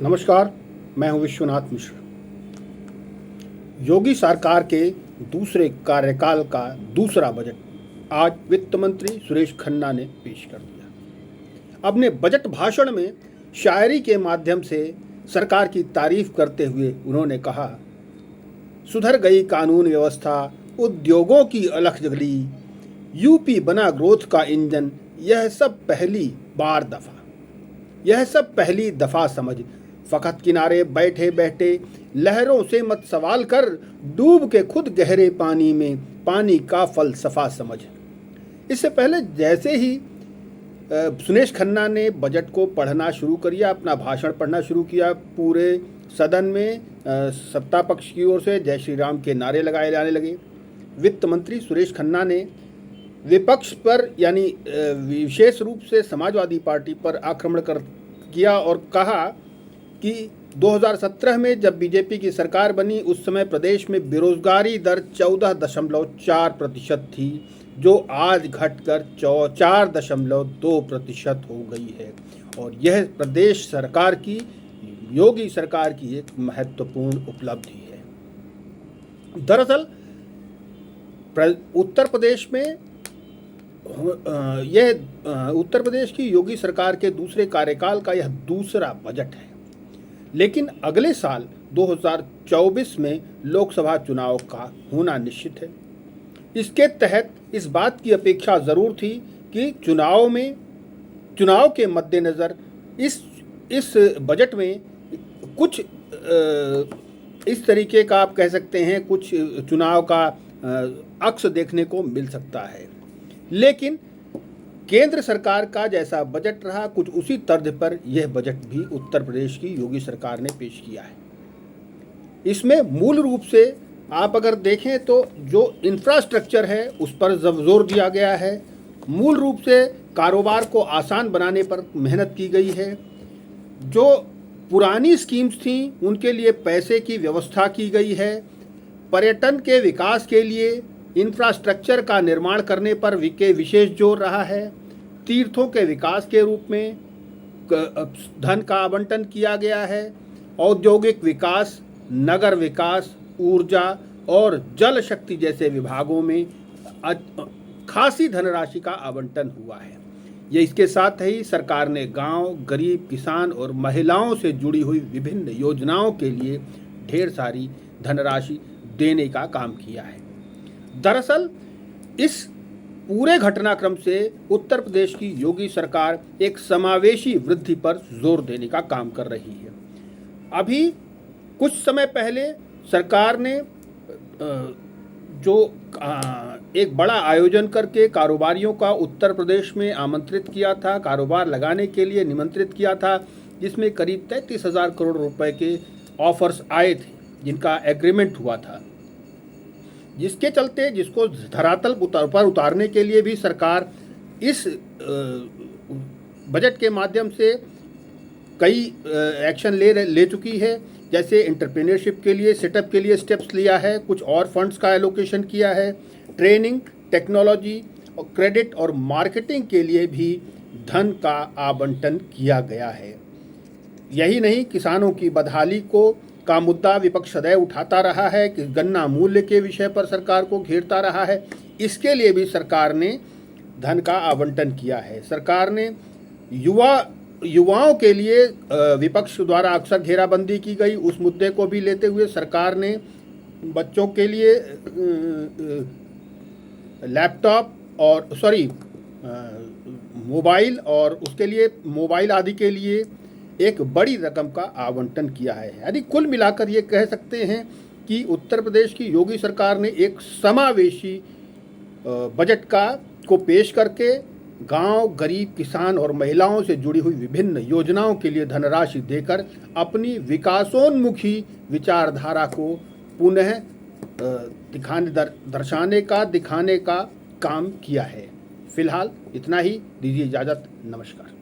नमस्कार, मैं हूं विश्वनाथ मिश्र। योगी सरकार के दूसरे कार्यकाल का दूसरा बजट आज वित्त मंत्री सुरेश खन्ना ने पेश कर दिया। अपने बजट भाषण में शायरी के माध्यम से सरकार की तारीफ करते हुए उन्होंने कहा, सुधर गई कानून व्यवस्था, उद्योगों की अलख जगली, यूपी बना ग्रोथ का इंजन, यह सब पहली दफा समझ, फकत किनारे बैठे बैठे लहरों से मत सवाल कर, डूब के खुद गहरे पानी में पानी का फलसफा समझ। इससे पहले जैसे ही सुरेश खन्ना ने बजट को पढ़ना शुरू किया, अपना भाषण पढ़ना शुरू किया, पूरे सदन में सत्ता पक्ष की ओर से जय श्री राम के नारे लगाए जाने लगे। वित्त मंत्री सुरेश खन्ना ने विपक्ष पर यानी विशेष रूप से समाजवादी पार्टी पर आक्रमण किया और कहा कि 2017 में जब बीजेपी की सरकार बनी उस समय प्रदेश में बेरोजगारी दर 14.4% थी, जो आज घटकर 4.2% हो गई है और यह प्रदेश सरकार की, योगी सरकार की एक महत्वपूर्ण उपलब्धि है। दरअसल उत्तर प्रदेश की योगी सरकार के दूसरे कार्यकाल का यह दूसरा बजट है, लेकिन अगले साल 2024 में लोकसभा चुनाव का होना निश्चित है। इसके तहत इस बात की अपेक्षा ज़रूर थी कि चुनाव के मद्देनज़र इस बजट में कुछ इस तरीके का, आप कह सकते हैं, कुछ चुनाव का अक्स देखने को मिल सकता है। लेकिन केंद्र सरकार का जैसा बजट रहा, कुछ उसी तर्ज पर यह बजट भी उत्तर प्रदेश की योगी सरकार ने पेश किया है। इसमें मूल रूप से आप अगर देखें तो जो इंफ्रास्ट्रक्चर है उस पर जोर दिया गया है। मूल रूप से कारोबार को आसान बनाने पर मेहनत की गई है। जो पुरानी स्कीम्स थी उनके लिए पैसे की व्यवस्था की गई है। पर्यटन के विकास के लिए इंफ्रास्ट्रक्चर का निर्माण करने पर विशेष जोर रहा है। तीर्थों के विकास के रूप में धन का आवंटन किया गया है। औद्योगिक विकास, नगर विकास, ऊर्जा और जल शक्ति जैसे विभागों में खासी धनराशि का आवंटन हुआ है। ये इसके साथ ही सरकार ने गांव, गरीब, किसान और महिलाओं से जुड़ी हुई विभिन्न योजनाओं के लिए ढेर सारी धनराशि देने का काम किया है। दरअसल इस पूरे घटनाक्रम से उत्तर प्रदेश की योगी सरकार एक समावेशी वृद्धि पर जोर देने का काम कर रही है। अभी कुछ समय पहले सरकार ने एक बड़ा आयोजन करके कारोबारियों का उत्तर प्रदेश में आमंत्रित किया था, कारोबार लगाने के लिए निमंत्रित किया था, जिसमें करीब 33,000 करोड़ रुपए के ऑफर्स आए थे, जिनका एग्रीमेंट हुआ था, जिसके चलते जिसको धरातल पर उतारने के लिए भी सरकार इस बजट के माध्यम से कई एक्शन ले चुकी है। जैसे एंटरप्रेन्योरशिप के लिए, सेटअप के लिए स्टेप्स लिया है, कुछ और फंड्स का एलोकेशन किया है, ट्रेनिंग, टेक्नोलॉजी और क्रेडिट और मार्केटिंग के लिए भी धन का आवंटन किया गया है। यही नहीं, किसानों की बदहाली का मुद्दा विपक्ष सदैव उठाता रहा है कि गन्ना मूल्य के विषय पर सरकार को घेरता रहा है। इसके लिए भी सरकार ने धन का आवंटन किया है। सरकार ने युवाओं के लिए विपक्ष द्वारा अक्सर घेराबंदी की गई, उस मुद्दे को भी लेते हुए सरकार ने बच्चों के लिए लैपटॉप और मोबाइल और उसके लिए मोबाइल आदि के लिए एक बड़ी रकम का आवंटन किया है। यानी कुल मिलाकर ये कह सकते हैं कि उत्तर प्रदेश की योगी सरकार ने एक समावेशी बजट को पेश करके गांव, गरीब, किसान और महिलाओं से जुड़ी हुई विभिन्न योजनाओं के लिए धनराशि देकर अपनी विकासोन्मुखी विचारधारा को पुनः दिखाने का काम किया है। फिलहाल इतना ही, दीजिए इजाज़त, नमस्कार।